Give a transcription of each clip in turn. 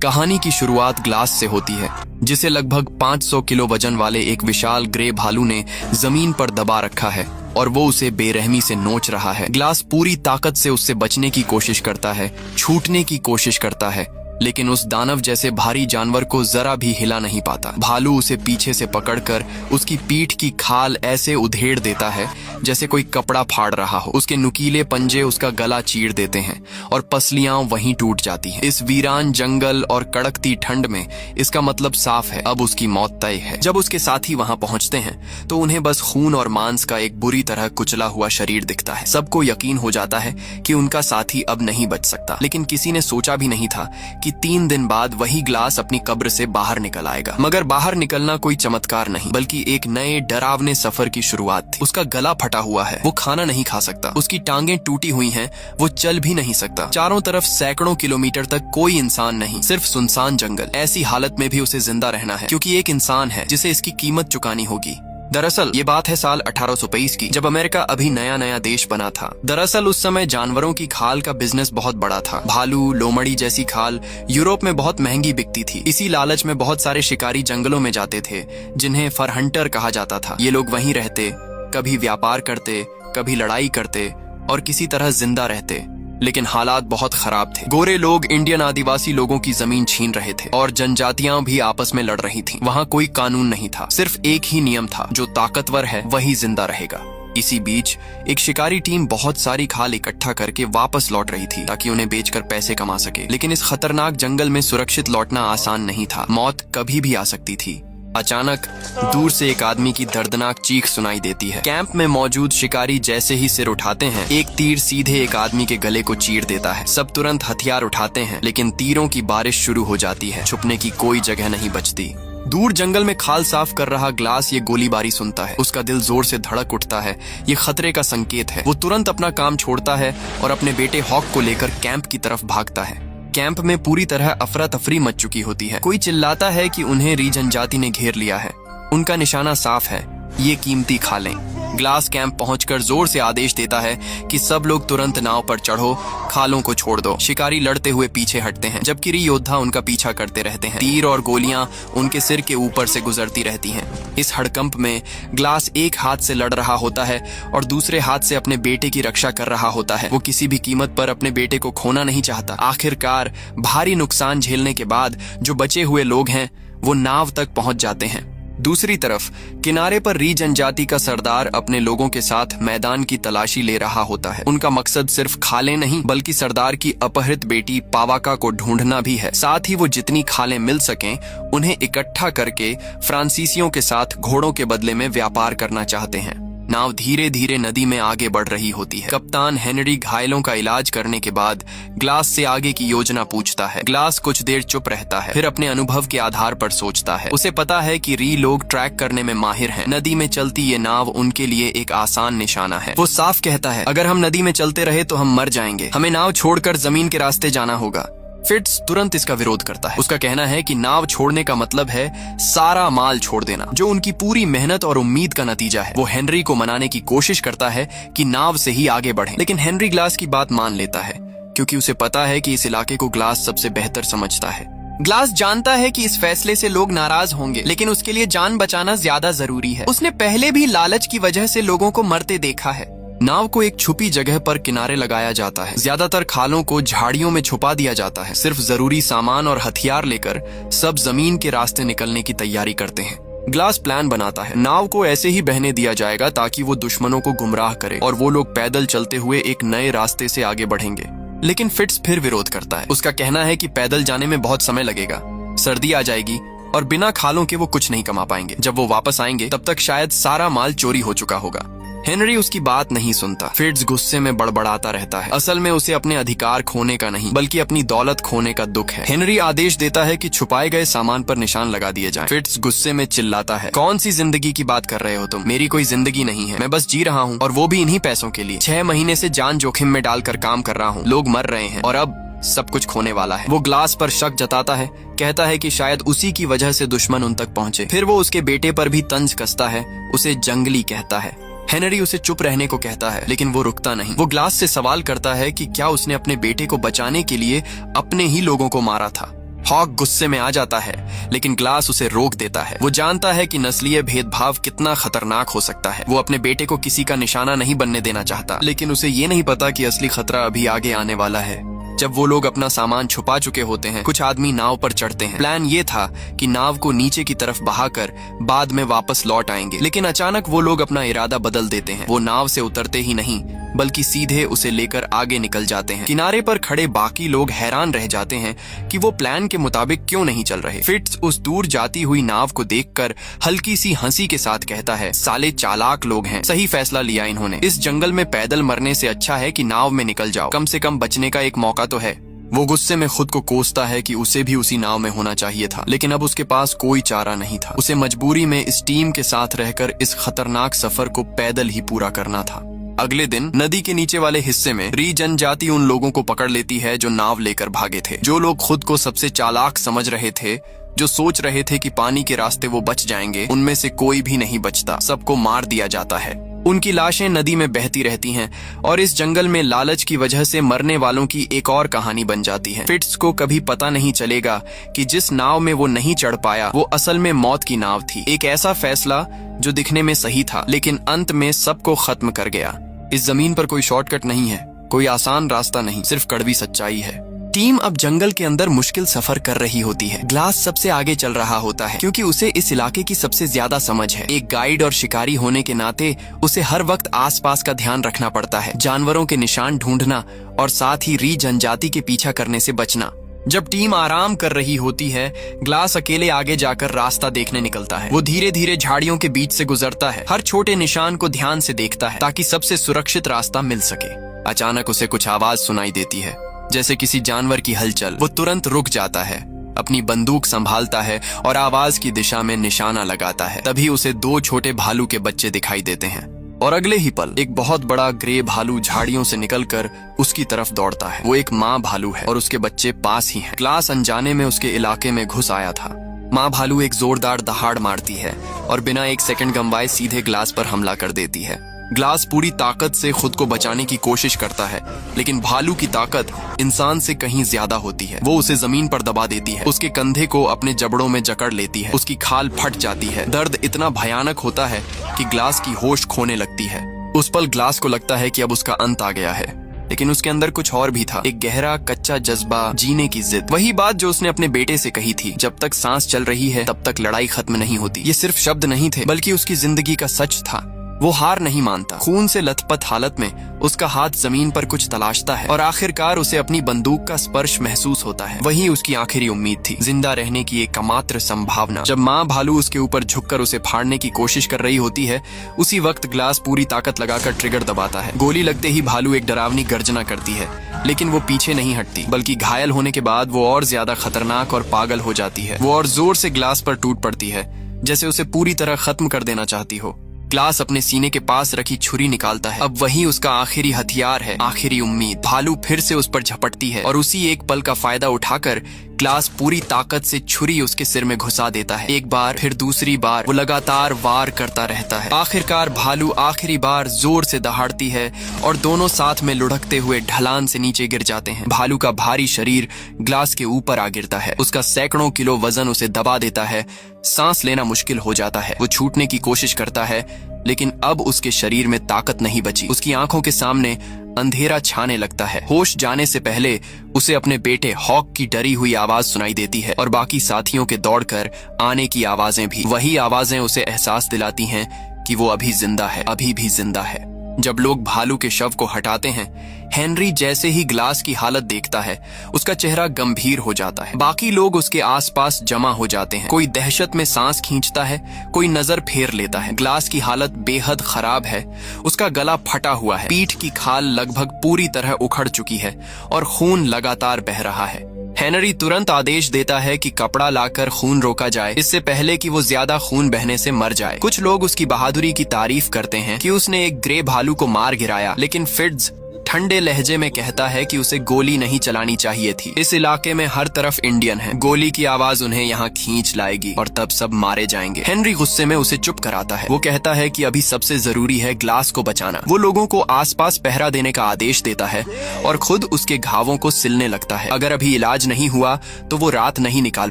कहानी की शुरुआत ग्लास से होती है, जिसे लगभग 500 किलो वजन वाले एक विशाल ग्रे भालू ने जमीन पर दबा रखा है और वो उसे बेरहमी से नोच रहा है। ग्लास पूरी ताकत से उससे बचने की कोशिश करता है, छूटने की कोशिश करता है, लेकिन उस दानव जैसे भारी जानवर को जरा भी हिला नहीं पाता। भालू उसे पीछे से पकड़कर उसकी पीठ की खाल ऐसे उधेड़ देता है जैसे कोई कपड़ा फाड़ रहा हो। उसके नुकीले पंजे उसका गला चीर देते हैं और पसलियां वहीं टूट जाती हैं। इस वीरान जंगल और कड़कती ठंड में इसका मतलब साफ है, अब उसकी मौत तय है। जब उसके साथी वहां पहुंचते हैं तो उन्हें बस खून और मांस का एक बुरी तरह कुचला हुआ शरीर दिखता है। सबको यकीन हो जाता है कि उनका साथी अब नहीं बच सकता, लेकिन किसी ने सोचा भी नहीं था कि 3 दिन बाद वही ग्लास अपनी कब्र से बाहर निकल आएगा। मगर बाहर निकलना कोई चमत्कार नहीं, बल्कि एक नए डरावने सफर की शुरुआत थी। उसका गला फटा हुआ है, वो खाना नहीं खा सकता, उसकी टांगें टूटी हुई हैं, वो चल भी नहीं सकता। चारों तरफ सैकड़ों किलोमीटर तक कोई इंसान नहीं, सिर्फ सुनसान जंगल। ऐसी हालत में भी उसे जिंदा रहना है, क्योंकि एक इंसान है जिसे इसकी कीमत चुकानी होगी। दरअसल ये बात है साल 1823 की, जब अमेरिका अभी नया नया देश बना था। दरअसल उस समय जानवरों की खाल का बिजनेस बहुत बड़ा था। भालू, लोमड़ी जैसी खाल यूरोप में बहुत महंगी बिकती थी। इसी लालच में बहुत सारे शिकारी जंगलों में जाते थे, जिन्हें फर हंटर कहा जाता था। ये लोग वहीं रहते, कभी व्यापार करते, कभी लड़ाई करते और किसी तरह जिंदा रहते। लेकिन हालात बहुत खराब थे। गोरे लोग इंडियन आदिवासी लोगों की जमीन छीन रहे थे और जनजातियां भी आपस में लड़ रही थीं। वहां कोई कानून नहीं था, सिर्फ एक ही नियम था, जो ताकतवर है वही जिंदा रहेगा। इसी बीच एक शिकारी टीम बहुत सारी खाल इकट्ठा करके वापस लौट रही थी, ताकि उन्हें बेचकर पैसे कमा सके। लेकिन इस खतरनाक जंगल में सुरक्षित लौटना आसान नहीं था। मौत कभी भी आ सकती थी। अचानक दूर से एक आदमी की दर्दनाक चीख सुनाई देती है। कैंप में मौजूद शिकारी जैसे ही सिर उठाते हैं, एक तीर सीधे एक आदमी के गले को चीर देता है। सब तुरंत हथियार उठाते हैं, लेकिन तीरों की बारिश शुरू हो जाती है। छुपने की कोई जगह नहीं बचती। दूर जंगल में खाल साफ कर रहा ग्लास ये गोलीबारी सुनता है। उसका दिल जोर से धड़क उठता है। ये खतरे का संकेत है। वो तुरंत अपना काम छोड़ता है और अपने बेटे हॉक को लेकर कैंप की तरफ भागता है। कैंप में पूरी तरह अफरा तफरी मच चुकी होती है। कोई चिल्लाता है कि उन्हें री जनजाति ने घेर लिया है। उनका निशाना साफ है, ये कीमती खालें। ग्लास कैंप पहुंचकर जोर से आदेश देता है कि सब लोग तुरंत नाव पर चढ़ो, खालों को छोड़ दो। शिकारी लड़ते हुए पीछे हटते हैं, जबकि री योद्धा उनका पीछा करते रहते हैं। तीर और गोलियां उनके सिर के ऊपर से गुजरती रहती हैं। इस हड़कंप में ग्लास एक हाथ से लड़ रहा होता है और दूसरे हाथ से अपने बेटे की रक्षा कर रहा होता है। वो किसी भी कीमत पर अपने बेटे को खोना नहीं चाहता। आखिरकार भारी नुकसान झेलने के बाद जो बचे हुए लोग हैं वो नाव तक पहुंच जाते हैं। दूसरी तरफ किनारे पर री जनजाति का सरदार अपने लोगों के साथ मैदान की तलाशी ले रहा होता है। उनका मकसद सिर्फ खालें नहीं, बल्कि सरदार की अपहृत बेटी पावाका को ढूंढना भी है। साथ ही वो जितनी खालें मिल सकें उन्हें इकट्ठा करके फ्रांसीसियों के साथ घोड़ों के बदले में व्यापार करना चाहते हैं। नाव धीरे धीरे नदी में आगे बढ़ रही होती है। कप्तान हेनरी घायलों का इलाज करने के बाद ग्लास से आगे की योजना पूछता है। ग्लास कुछ देर चुप रहता है, फिर अपने अनुभव के आधार पर सोचता है। उसे पता है कि री लोग ट्रैक करने में माहिर हैं। नदी में चलती ये नाव उनके लिए एक आसान निशाना है। वो साफ कहता है, अगर हम नदी में चलते रहे तो हम मर जाएंगे। हमें नाव छोड़कर जमीन के रास्ते जाना होगा। फिट्स तुरंत इसका विरोध करता है। उसका कहना है कि नाव छोड़ने का मतलब है सारा माल छोड़ देना, जो उनकी पूरी मेहनत और उम्मीद का नतीजा है। वो हेनरी को मनाने की कोशिश करता है कि नाव से ही आगे बढ़ें, लेकिन हेनरी ग्लास की बात मान लेता है, क्योंकि उसे पता है कि इस इलाके को ग्लास सबसे बेहतर समझता है। ग्लास जानता है कि इस फैसले से लोग नाराज होंगे, लेकिन उसके लिए जान बचाना ज्यादा जरूरी है। उसने पहले भी लालच की वजह से लोगों को मरते देखा है। नाव को एक छुपी जगह पर किनारे लगाया जाता है। ज्यादातर खालों को झाड़ियों में छुपा दिया जाता है। सिर्फ जरूरी सामान और हथियार लेकर सब जमीन के रास्ते निकलने की तैयारी करते हैं। ग्लास प्लान बनाता है, नाव को ऐसे ही बहने दिया जाएगा ताकि वो दुश्मनों को गुमराह करे और वो लोग पैदल चलते हुए एक नए रास्ते से आगे बढ़ेंगे। लेकिन फिट्स फिर विरोध करता है। उसका कहना है कि पैदल जाने में बहुत समय लगेगा, सर्दी आ जाएगी और बिना खालों के वो कुछ नहीं कमा पाएंगे। जब वो वापस आएंगे तब तक शायद सारा माल चोरी हो चुका होगा। हेनरी उसकी बात नहीं सुनता। फिट्स गुस्से में बड़बड़ाता रहता है। असल में उसे अपने अधिकार खोने का नहीं, बल्कि अपनी दौलत खोने का दुख है। हेनरी आदेश देता है कि छुपाए गए सामान पर निशान लगा दिए जाएं। फिट्स गुस्से में चिल्लाता है, कौन सी जिंदगी की बात कर रहे हो तुम? मेरी कोई जिंदगी नहीं है, मैं बस जी रहा हूँ, और वो भी इन्हीं पैसों के लिए। 6 महीने से जान जोखिम में डालकर काम कर रहा हूँ। लोग मर रहे हैं और अब सब कुछ खोने वाला है। वो ग्लास पर शक जताता है, कहता है कि शायद उसी की वजह से दुश्मन उन तक पहुंचे। फिर वो उसके बेटे पर भी तंज कसता है, उसे जंगली कहता है। हेनरी उसे चुप रहने को कहता है, लेकिन वो रुकता नहीं। वो ग्लास से सवाल करता है कि क्या उसने अपने बेटे को बचाने के लिए अपने ही लोगों को मारा था। हॉक गुस्से में आ जाता है, लेकिन ग्लास उसे रोक देता है। वो जानता है कि नस्लीय भेदभाव कितना खतरनाक हो सकता है। वो अपने बेटे को किसी का निशाना नहीं बनने देना चाहता, लेकिन उसे ये नहीं पता कि असली खतरा अभी आगे आने वाला है। जब वो लोग अपना सामान छुपा चुके होते हैं, कुछ आदमी नाव पर चढ़ते हैं। प्लान ये था कि नाव को नीचे की तरफ बहाकर बाद में वापस लौट आएंगे, लेकिन अचानक वो लोग अपना इरादा बदल देते हैं। वो नाव से उतरते ही नहीं, बल्कि सीधे उसे लेकर आगे निकल जाते हैं। किनारे पर खड़े बाकी लोग हैरान रह जाते हैं कि वो प्लान के मुताबिक क्यों नहीं चल रहे। फिट्ज उस दूर जाती हुई नाव को देखकर हल्की सी हंसी के साथ कहता है, साले चालाक लोग हैं, सही फैसला लिया इन्होंने। इस जंगल में पैदल मरने से अच्छा है कि नाव में निकल जाओ, कम से कम बचने का एक मौका तो है। वो गुस्से में खुद को कोसता है कि उसे भी उसी नाव में होना चाहिए था, लेकिन अब उसके पास कोई चारा नहीं था। उसे मजबूरी में इस टीम के साथ रहकर इस खतरनाक सफर को पैदल ही पूरा करना था। अगले दिन नदी के नीचे वाले हिस्से में री जनजाति उन लोगों को पकड़ लेती है जो नाव लेकर भागे थे। जो लोग खुद को सबसे चालाक समझ रहे थे, जो सोच रहे थे कि पानी के रास्ते वो बच जाएंगे, उनमें से कोई भी नहीं बचता। सबको मार दिया जाता है। उनकी लाशें नदी में बहती रहती हैं और इस जंगल में लालच की वजह से मरने वालों की एक और कहानी बन जाती है। फिट्ज को कभी पता नहीं चलेगा कि जिस नाव में वो नहीं चढ़ पाया वो असल में मौत की नाव थी। एक ऐसा फैसला जो दिखने में सही था, लेकिन अंत में सबको खत्म कर गया। इस जमीन पर कोई शॉर्टकट नहीं है, कोई आसान रास्ता नहीं, सिर्फ कड़वी सच्चाई है। टीम अब जंगल के अंदर मुश्किल सफर कर रही होती है। ग्लास सबसे आगे चल रहा होता है क्योंकि उसे इस इलाके की सबसे ज्यादा समझ है। एक गाइड और शिकारी होने के नाते उसे हर वक्त आसपास का ध्यान रखना पड़ता है, जानवरों के निशान ढूंढना और साथ ही री जनजाति के पीछा करने से बचना। जब टीम आराम कर रही होती है, ग्लास अकेले आगे जाकर रास्ता देखने निकलता है। वो धीरे धीरे झाड़ियों के बीच से गुजरता है, हर छोटे निशान को ध्यान से देखता है ताकि सबसे सुरक्षित रास्ता मिल सके। अचानक उसे कुछ आवाज सुनाई देती है, जैसे किसी जानवर की हलचल। वो तुरंत रुक जाता है, अपनी बंदूक संभालता है और आवाज की दिशा में निशाना लगाता है। तभी उसे 2 छोटे भालू के बच्चे दिखाई देते हैं और अगले ही पल एक बहुत बड़ा ग्रे भालू झाड़ियों से निकलकर उसकी तरफ दौड़ता है। वो एक माँ भालू है और उसके बच्चे पास ही हैं। ग्लास अनजाने में उसके इलाके में घुस आया था। माँ भालू एक जोरदार दहाड़ मारती है और बिना 1 सेकंड गंवाए सीधे ग्लास पर हमला कर देती है। ग्लास पूरी ताकत से खुद को बचाने की कोशिश करता है, लेकिन भालू की ताकत इंसान से कहीं ज्यादा होती है। वो उसे जमीन पर दबा देती है, उसके कंधे को अपने जबड़ों में जकड़ लेती है, उसकी खाल फट जाती है। दर्द इतना भयानक होता है कि ग्लास की होश खोने लगती है। उस पल ग्लास को लगता है कि अब उसका अंत आ गया है, लेकिन उसके अंदर कुछ और भी था, एक गहरा कच्चा जज्बा, जीने की जिद। वही बात जो उसने अपने बेटे से कही थी, जब तक सांस चल रही है तब तक लड़ाई खत्म नहीं होती। ये सिर्फ शब्द नहीं थे, बल्कि उसकी जिंदगी का सच था। वो हार नहीं मानता। खून से लथपथ हालत में उसका हाथ जमीन पर कुछ तलाशता है और आखिरकार उसे अपनी बंदूक का स्पर्श महसूस होता है। वही उसकी आखिरी उम्मीद थी, जिंदा रहने की एक अमात्र संभावना। जब माँ भालू उसके ऊपर झुककर उसे फाड़ने की कोशिश कर रही होती है, उसी वक्त ग्लास पूरी ताकत लगाकर ट्रिगर दबाता है। गोली लगते ही भालू एक डरावनी गर्जना करती है, लेकिन वो पीछे नहीं हटती, बल्कि घायल होने के बाद वो और ज्यादा खतरनाक और पागल हो जाती है। वो और जोर से ग्लास पर टूट पड़ती है, जैसे उसे पूरी तरह खत्म कर देना चाहती हो। ग्लास अपने सीने के पास रखी छुरी निकालता है। अब वही उसका आखिरी हथियार है, आखिरी उम्मीद। भालू फिर से उस पर झपटती है और उसी एक पल का फायदा उठाकर ग्लास पूरी ताकत से छुरी उसके सिर में घुसा देता है। एक बार फिर दूसरी बार वो लगातार वार करता रहता है। आखिरकार भालू आखिरी बार जोर से दहाड़ती है और दोनों साथ में लुढ़कते हुए ढलान से नीचे गिर जाते हैं। भालू का भारी शरीर ग्लास के ऊपर आ गिरता है, उसका सैकड़ों किलो वजन उसे दबा देता है। सांस लेना मुश्किल हो जाता है। वो छूटने की कोशिश करता है, लेकिन अब उसके शरीर में ताकत नहीं बची। उसकी आंखों के सामने अंधेरा छाने लगता है। होश जाने से पहले उसे अपने बेटे हॉक की डरी हुई आवाज सुनाई देती है और बाकी साथियों के दौड़कर आने की आवाजें भी। वही आवाजें उसे एहसास दिलाती हैं कि वो अभी जिंदा है, अभी भी जिंदा है। जब लोग भालू के शव को हटाते हैं, हेनरी जैसे ही ग्लास की हालत देखता है, उसका चेहरा गंभीर हो जाता है। बाकी लोग उसके आसपास जमा हो जाते हैं। कोई दहशत में सांस खींचता है, कोई नजर फेर लेता है। ग्लास की हालत बेहद खराब है। उसका गला फटा हुआ है, पीठ की खाल लगभग पूरी तरह उखड़ चुकी है और खून लगातार बह रहा है। हेनरी तुरंत आदेश देता है कि कपड़ा लाकर खून रोका जाए, इससे पहले कि वो ज्यादा खून बहने से मर जाए। कुछ लोग उसकी बहादुरी की तारीफ करते हैं कि उसने एक ग्रे भालू को मार गिराया, लेकिन फिट्ज ठंडे लहजे में कहता है कि उसे गोली नहीं चलानी चाहिए थी। इस इलाके में हर तरफ इंडियन है, गोली की आवाज उन्हें यहाँ खींच लाएगी और तब सब मारे जाएंगे। हेनरी गुस्से में उसे चुप कराता है। वो कहता है कि अभी सबसे जरूरी है ग्लास को बचाना। वो लोगों को आसपास पहरा देने का आदेश देता है और खुद उसके घावों को सिलने लगता है। अगर अभी इलाज नहीं हुआ तो वो रात नहीं निकाल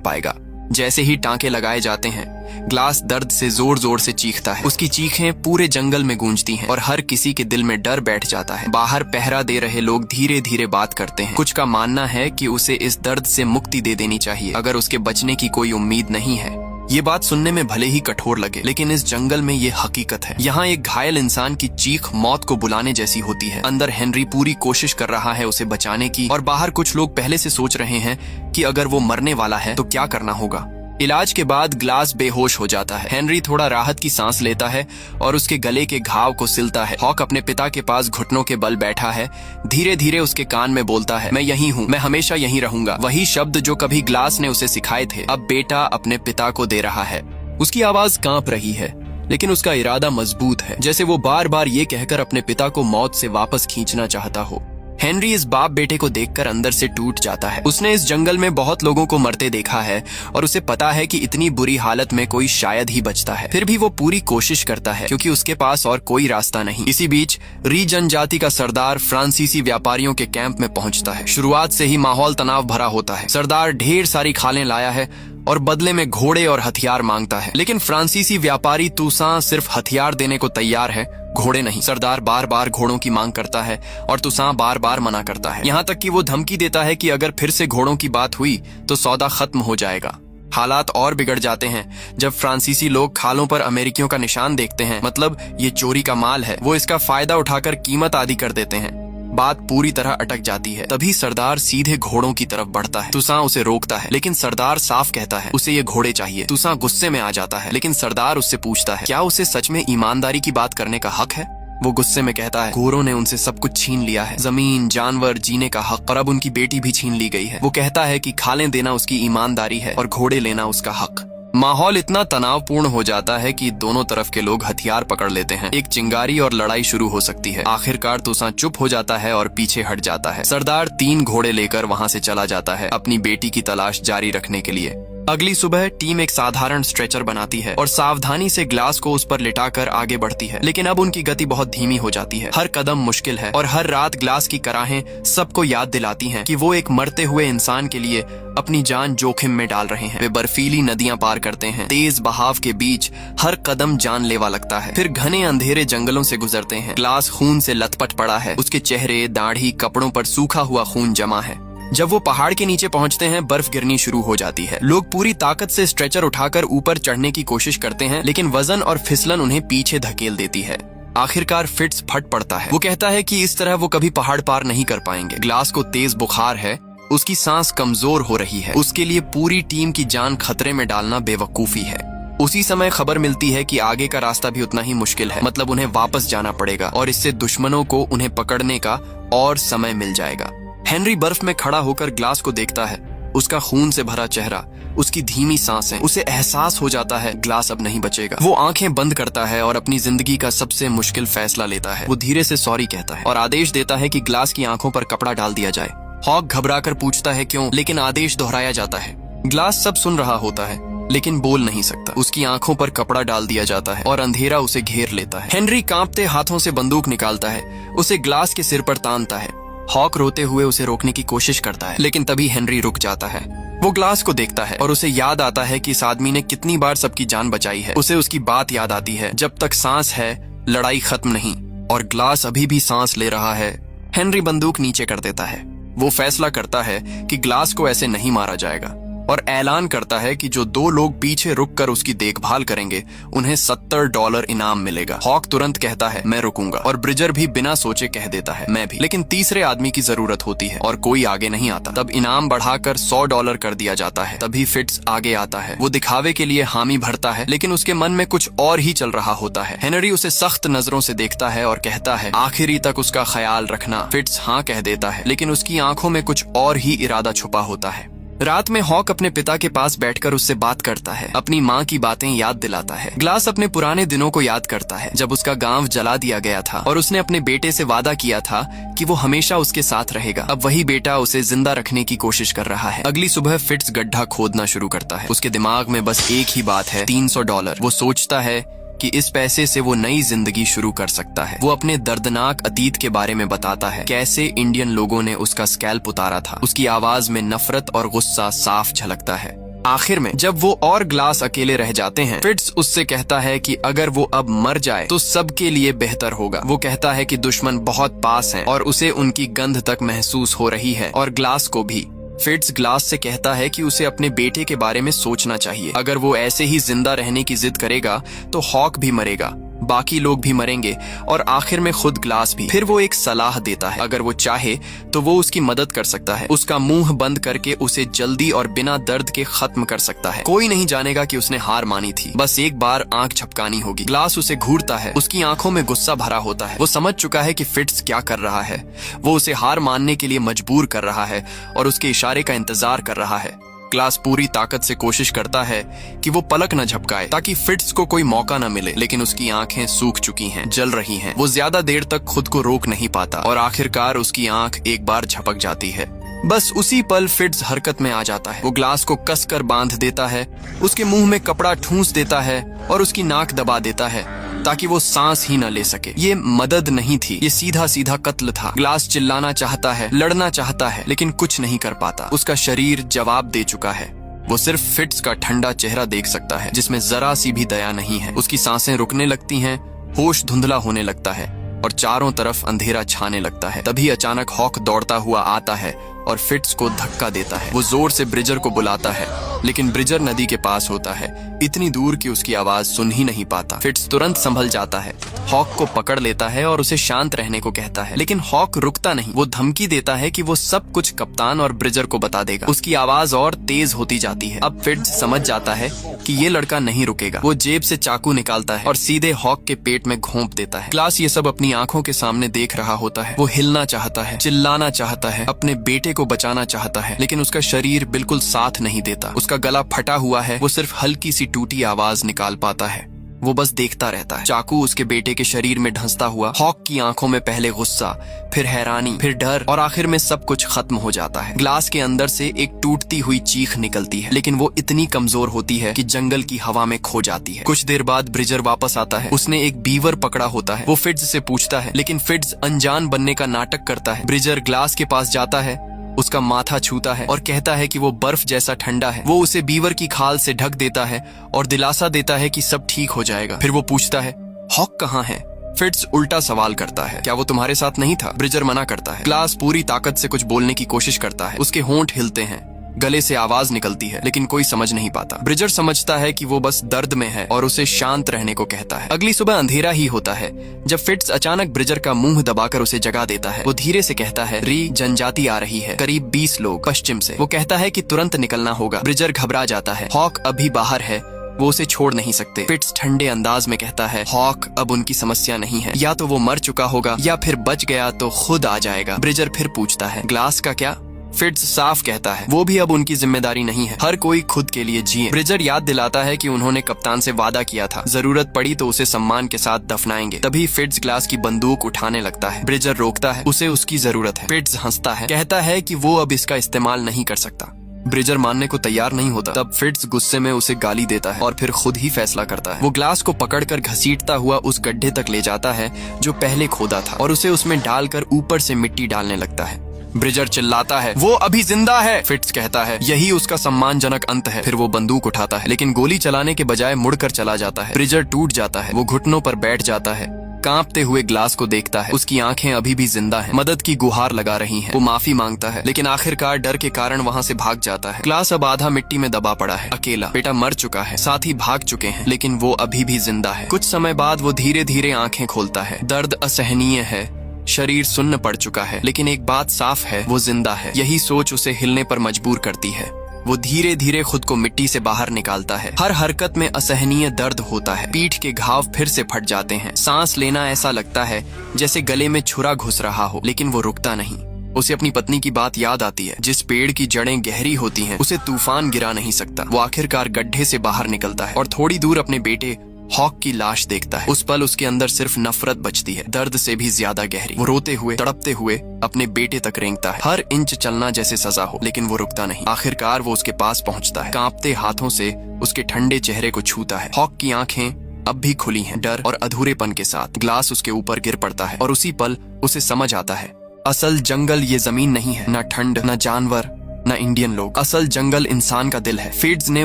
पाएगा। जैसे ही टांके लगाए जाते हैं, ग्लास दर्द से जोर जोर से चीखता है। उसकी चीखें पूरे जंगल में गूंजती हैं और हर किसी के दिल में डर बैठ जाता है। बाहर पहरा दे रहे लोग धीरे धीरे बात करते हैं। कुछ का मानना है कि उसे इस दर्द से मुक्ति दे देनी चाहिए अगर उसके बचने की कोई उम्मीद नहीं है। ये बात सुनने में भले ही कठोर लगे, लेकिन इस जंगल में ये हकीकत है। यहाँ एक घायल इंसान की चीख मौत को बुलाने जैसी होती है। अंदर हेनरी पूरी कोशिश कर रहा है उसे बचाने की, और बाहर कुछ लोग पहले से सोच रहे हैं कि अगर वो मरने वाला है तो क्या करना होगा। इलाज के बाद ग्लास बेहोश हो जाता है। हेनरी थोड़ा राहत की सांस लेता है और उसके गले के घाव को सिलता है। हॉक अपने पिता के पास घुटनों के बल बैठा है। धीरे धीरे उसके कान में बोलता है, मैं यहीं हूँ, मैं हमेशा यहीं रहूंगा। वही शब्द जो कभी ग्लास ने उसे सिखाए थे, अब बेटा अपने पिता को दे रहा है। उसकी आवाज कांप रही है, लेकिन उसका इरादा मजबूत है, जैसे वो बार बार ये कहकर अपने पिता को मौत से वापस खींचना चाहता हो। हेनरी इस बाप बेटे को देखकर अंदर से टूट जाता है। उसने इस जंगल में बहुत लोगों को मरते देखा है और उसे पता है कि इतनी बुरी हालत में कोई शायद ही बचता है। फिर भी वो पूरी कोशिश करता है क्योंकि उसके पास और कोई रास्ता नहीं। इसी बीच री जनजाति का सरदार फ्रांसीसी व्यापारियों के कैंप में पहुंचता है। शुरुआत से ही माहौल तनाव भरा होता है। सरदार ढेर सारी खालें लाया है और बदले में घोड़े और हथियार मांगता है, लेकिन फ्रांसीसी व्यापारी तुसां सिर्फ हथियार देने को तैयार है, घोड़े नहीं। सरदार बार बार घोड़ों की मांग करता है और तुसां बार बार मना करता है। यहाँ तक कि वो धमकी देता है कि अगर फिर से घोड़ों की बात हुई तो सौदा खत्म हो जाएगा। हालात और बिगड़ जाते हैं जब फ्रांसीसी लोग खालों पर अमेरिकियों का निशान देखते हैं, मतलब ये चोरी का माल है। वो इसका फायदा उठाकर कीमत आदि कर देते हैं। बात पूरी तरह अटक जाती है। तभी सरदार सीधे घोड़ों की तरफ बढ़ता है। तुसां उसे रोकता है, लेकिन सरदार साफ कहता है उसे ये घोड़े चाहिए। तुसां गुस्से में आ जाता है, लेकिन सरदार उससे पूछता है क्या उसे सच में ईमानदारी की बात करने का हक है। वो गुस्से में कहता है गोरों ने उनसे सब कुछ छीन लिया है, जमीन, जानवर, जीने का हक, और अब उनकी बेटी भी छीन ली गई है। वो कहता है कि खालें देना उसकी ईमानदारी है और घोड़े लेना उसका हक। माहौल इतना तनावपूर्ण हो जाता है कि दोनों तरफ के लोग हथियार पकड़ लेते हैं। एक चिंगारी और लड़ाई शुरू हो सकती है। आखिरकार तुसां चुप हो जाता है और पीछे हट जाता है। सरदार 3 घोड़े लेकर वहां से चला जाता है अपनी बेटी की तलाश जारी रखने के लिए। अगली सुबह टीम एक साधारण स्ट्रेचर बनाती है और सावधानी से ग्लास को उस पर लिटाकर आगे बढ़ती है, लेकिन अब उनकी गति बहुत धीमी हो जाती है। हर कदम मुश्किल है और हर रात ग्लास की कराहें सबको याद दिलाती हैं कि वो एक मरते हुए इंसान के लिए अपनी जान जोखिम में डाल रहे हैं। वे बर्फीली नदियां पार करते हैं, तेज बहाव के बीच हर कदम जानलेवा लगता है। फिर घने अंधेरे जंगलों से गुजरते हैं। ग्लास खून से लथपथ पड़ा है, उसके चेहरे, दाढ़ी, कपड़ों पर सूखा हुआ खून जमा है। जब वो पहाड़ के नीचे पहुंचते हैं, बर्फ गिरनी शुरू हो जाती है। लोग पूरी ताकत से स्ट्रेचर उठाकर ऊपर चढ़ने की कोशिश करते हैं, लेकिन वजन और फिसलन उन्हें पीछे धकेल देती है। आखिरकार फिट्स फट पड़ता है। वो कहता है कि इस तरह वो कभी पहाड़ पार नहीं कर पाएंगे। ग्लास को तेज बुखार है, उसकी सांस कमजोर हो रही है। उसके लिए पूरी टीम की जान खतरे में डालना बेवकूफी है। उसी समय खबर मिलती है कि आगे का रास्ता भी उतना ही मुश्किल है, मतलब उन्हें वापस जाना पड़ेगा और इससे दुश्मनों को उन्हें पकड़ने का और समय मिल जाएगा। हेनरी बर्फ में खड़ा होकर ग्लास को देखता है। उसका खून से भरा चेहरा, उसकी धीमी सांसें, उसे एहसास हो जाता है ग्लास अब नहीं बचेगा। वो आंखें बंद करता है और अपनी जिंदगी का सबसे मुश्किल फैसला लेता है। वो धीरे से सॉरी कहता है और आदेश देता है कि ग्लास की आंखों पर कपड़ा डाल दिया जाए। हॉक घबराकर पूछता है क्यों, लेकिन आदेश दोहराया जाता है। ग्लास सब सुन रहा होता है, लेकिन बोल नहीं सकता। उसकी आंखों पर कपड़ा डाल दिया जाता है और अंधेरा उसे घेर लेता है। हेनरी कांपते हाथों से बंदूक निकालता है, उसे ग्लास के सिर पर तानता है। हॉक रोते हुए उसे रोकने की कोशिश करता है, लेकिन तभी हेनरी रुक जाता है। वो ग्लास को देखता है और उसे याद आता है कि इस आदमी ने कितनी बार सबकी जान बचाई है। उसे उसकी बात याद आती है, जब तक सांस है लड़ाई खत्म नहीं, और ग्लास अभी भी सांस ले रहा है। हेनरी बंदूक नीचे कर देता है। वो फैसला करता है कि ग्लास को ऐसे नहीं मारा जाएगा और ऐलान करता है कि जो 2 लोग पीछे रुककर उसकी देखभाल करेंगे उन्हें $70 इनाम मिलेगा। हॉक तुरंत कहता है मैं रुकूंगा, और ब्रिजर भी बिना सोचे कह देता है मैं भी। लेकिन तीसरे आदमी की जरूरत होती है और कोई आगे नहीं आता। तब इनाम बढ़ाकर $100 कर दिया जाता है। तभी फिट्स आगे आता है। वो दिखावे के लिए हामी भरता है, लेकिन उसके मन में कुछ और ही चल रहा होता है। हेनरी उसे सख्त नजरों से देखता है और कहता है आखिरी तक उसका ख्याल रखना। फिट्स हाँ कह देता है, लेकिन उसकी आंखों में कुछ और ही इरादा छुपा होता है। रात में हॉक अपने पिता के पास बैठकर उससे बात करता है, अपनी माँ की बातें याद दिलाता है। ग्लास अपने पुराने दिनों को याद करता है जब उसका गांव जला दिया गया था और उसने अपने बेटे से वादा किया था कि वो हमेशा उसके साथ रहेगा। अब वही बेटा उसे जिंदा रखने की कोशिश कर रहा है। अगली सुबह फिट्ज गड्ढा खोदना शुरू करता है। उसके दिमाग में बस एक ही बात है, $300। वो सोचता है कि इस पैसे से वो नई जिंदगी शुरू कर सकता है। वो अपने दर्दनाक अतीत के बारे में बताता है, कैसे इंडियन लोगों ने उसका स्कैल्प उतारा था। उसकी आवाज में नफरत और गुस्सा साफ झलकता है। आखिर में जब वो और ग्लास अकेले रह जाते हैं, फिट्ज उससे कहता है कि अगर वो अब मर जाए तो सबके लिए बेहतर होगा। वो कहता है कि दुश्मन बहुत पास हैं और उसे उनकी गंध तक महसूस हो रही है, और ग्लास को भी। फिट्ज ग्लास से कहता है कि उसे अपने बेटे के बारे में सोचना चाहिए। अगर वो ऐसे ही जिंदा रहने की जिद करेगा तो हॉक भी मरेगा, बाकी लोग भी मरेंगे और आखिर में खुद ग्लास भी। फिर वो एक सलाह देता है, अगर वो चाहे तो वो उसकी मदद कर सकता है। उसका मुंह बंद करके उसे जल्दी और बिना दर्द के खत्म कर सकता है। कोई नहीं जानेगा कि उसने हार मानी थी, बस एक बार आंख झपकानी होगी। ग्लास उसे घूरता है, उसकी आंखों में गुस्सा भरा होता है। वो समझ चुका है कि फिट्ज क्या कर रहा है। वो उसे हार मानने के लिए मजबूर कर रहा है और उसके इशारे का इंतजार कर रहा है। ग्लास पूरी ताकत से कोशिश करता है कि वो पलक न झपकाए ताकि फिट्ज को कोई मौका न मिले, लेकिन उसकी आंखें सूख चुकी हैं, जल रही हैं। वो ज्यादा देर तक खुद को रोक नहीं पाता और आखिरकार उसकी आंख एक बार झपक जाती है। बस उसी पल फिट्ज हरकत में आ जाता है। वो ग्लास को कसकर बांध देता है, उसके मुंह में कपड़ा ठूंस देता है और उसकी नाक दबा देता है ताकि वो सांस ही न ले सके। ये मदद नहीं थी, ये सीधा सीधा कत्ल था। ग्लास चिल्लाना चाहता है, लड़ना चाहता है, लेकिन कुछ नहीं कर पाता। उसका शरीर जवाब दे चुका है। वो सिर्फ फिट्ज का ठंडा चेहरा देख सकता है जिसमें जरा सी भी दया नहीं है। उसकी सांसें रुकने लगती हैं, होश धुंधला होने लगता है और चारों तरफ अंधेरा छाने लगता है। तभी अचानक हॉक दौड़ता हुआ आता है और फिट्ज को धक्का देता है। वो जोर से ब्रिजर को बुलाता है, लेकिन ब्रिजर नदी के पास होता है, इतनी दूर कि उसकी आवाज सुन ही नहीं पाता। फिट्ज तुरंत संभल जाता है, हॉक को पकड़ लेता है और उसे शांत रहने को कहता है, लेकिन हॉक रुकता नहीं। वो धमकी देता है कि वो सब कुछ कप्तान और ब्रिजर को बता देगा। उसकी आवाज और तेज होती जाती है। अब फिट्ज समझ जाता है कि ये लड़का नहीं रुकेगा। वो जेब से चाकू निकालता है और सीधे हॉक के पेट में घोंप देता है। ग्लास ये सब अपनी आंखों के सामने देख रहा होता है। वो हिलना चाहता है, चिल्लाना चाहता है, अपने बेटे को बचाना चाहता है, लेकिन उसका शरीर बिल्कुल साथ नहीं देता। उसका गला फटा हुआ है, वो सिर्फ हल्की सी टूटी आवाज निकाल पाता है। वो बस देखता रहता है। चाकू उसके बेटे के शरीर में ढंसता हुआ हॉक की आंखों में पहले गुस्सा, फिर हैरानी, फिर डर और आखिर में सब कुछ खत्म हो जाता है। ग्लास के अंदर से एक टूटती हुई चीख निकलती है, लेकिन वो इतनी कमजोर होती है कि जंगल की हवा में खो जाती है। कुछ देर बाद ब्रिजर वापस आता है। उसने एक बीवर पकड़ा होता है। वो फिट्ज से पूछता है, लेकिन फिट्ज अनजान बनने का नाटक करता है। ब्रिजर ग्लास के पास जाता है, उसका माथा छूता है और कहता है कि वो बर्फ जैसा ठंडा है। वो उसे बीवर की खाल से ढक देता है और दिलासा देता है कि सब ठीक हो जाएगा। फिर वो पूछता है, हॉक कहाँ है? फिट्ज उल्टा सवाल करता है, क्या वो तुम्हारे साथ नहीं था? ब्रिजर मना करता है। ग्लास पूरी ताकत से कुछ बोलने की कोशिश करता है। उसके होंठ हिलते हैं, गले से आवाज निकलती है, लेकिन कोई समझ नहीं पाता। ब्रिजर समझता है कि वो बस दर्द में है और उसे शांत रहने को कहता है। अगली सुबह अंधेरा ही होता है जब फिट्ज अचानक ब्रिजर का मुंह दबाकर उसे जगा देता है। वो धीरे से कहता है, री जनजाति आ रही है, करीब 20 लोग पश्चिम से। वो कहता है कि तुरंत निकलना होगा। ब्रिजर घबरा जाता है। हॉक अभी बाहर है, वो उसे छोड़ नहीं सकते। फिट्ज ठंडे अंदाज में कहता है, हॉक अब उनकी समस्या नहीं है, या तो वो मर चुका होगा या फिर बच गया तो खुद आ जाएगा। ब्रिजर फिर पूछता है, ग्लास का क्या? फिट्ज साफ कहता है, वो भी अब उनकी जिम्मेदारी नहीं है, हर कोई खुद के लिए जिए। ब्रिजर याद दिलाता है कि उन्होंने कप्तान से वादा किया था, जरूरत पड़ी तो उसे सम्मान के साथ दफनाएंगे। तभी फिट्ज ग्लास की बंदूक उठाने लगता है। ब्रिजर रोकता है, उसे उसकी जरूरत है। फिट्ज हंसता है, कहता है कि वो अब इसका इस्तेमाल नहीं कर सकता। ब्रिजर मानने को तैयार नहीं होता। तब फिट्ज गुस्से में उसे गाली देता है और फिर खुद ही फैसला करता है। वो ग्लास को पकड़कर घसीटता हुआ उस गड्ढे तक ले जाता है जो पहले खोदा था और उसे उसमें डालकर ऊपर से मिट्टी डालने लगता है। ब्रिजर चिल्लाता है, वो अभी जिंदा है। फिट्ज कहता है, यही उसका सम्मानजनक अंत है। फिर वो बंदूक उठाता है, लेकिन गोली चलाने के बजाय मुड़कर चला जाता है। ब्रिजर टूट जाता है। वो घुटनों पर बैठ जाता है, कांपते हुए ग्लास को देखता है। उसकी आंखें अभी भी जिंदा हैं, मदद की गुहार लगा रही हैं। वो माफी मांगता है, लेकिन आखिरकार डर के कारण वहाँ से भाग जाता है। ग्लास अब आधा मिट्टी में दबा पड़ा है, अकेला। बेटा मर चुका है, साथ ही भाग चुके हैं, लेकिन वो अभी भी जिंदा है। कुछ समय बाद वो धीरे धीरे आंखें खोलता है। दर्द असहनीय है, शरीर सुन्न पड़ चुका है, लेकिन एक बात साफ है, वो जिंदा है। यही सोच उसे हिलने पर मजबूर करती है। वो धीरे धीरे खुद को मिट्टी से बाहर निकालता है। हर हरकत में असहनीय दर्द होता है। पीठ के घाव फिर से फट जाते हैं। सांस लेना ऐसा लगता है जैसे गले में छुरा घुस रहा हो, लेकिन वो रुकता नहीं। उसे अपनी पत्नी की बात याद आती है। जिस पेड़ की जड़ें गहरी होती हैं, उसे तूफान गिरा नहीं सकता। वो आखिरकार गड्ढे से बाहर निकलता है और थोड़ी दूर अपने बेटे हॉक की लाश देखता है। उस पल उसके अंदर सिर्फ नफरत बचती है, दर्द से भी ज्यादा गहरी। वो रोते हुए, तड़पते हुए अपने बेटे तक रेंगता है, हर इंच चलना जैसे सजा हो, लेकिन वो रुकता नहीं। आखिरकार वो उसके पास पहुंचता है, कांपते हाथों से उसके ठंडे चेहरे को छूता है। हॉक की आंखें अब भी खुली हैं, डर और अधूरेपन के साथ। ग्लास उसके ऊपर गिर पड़ता है और उसी पल उसे समझ आता है, असल जंगल ये जमीन नहीं है, न ठंड, न जानवर, न इंडियन लोग। असल जंगल इंसान का दिल है। फिट्ज ने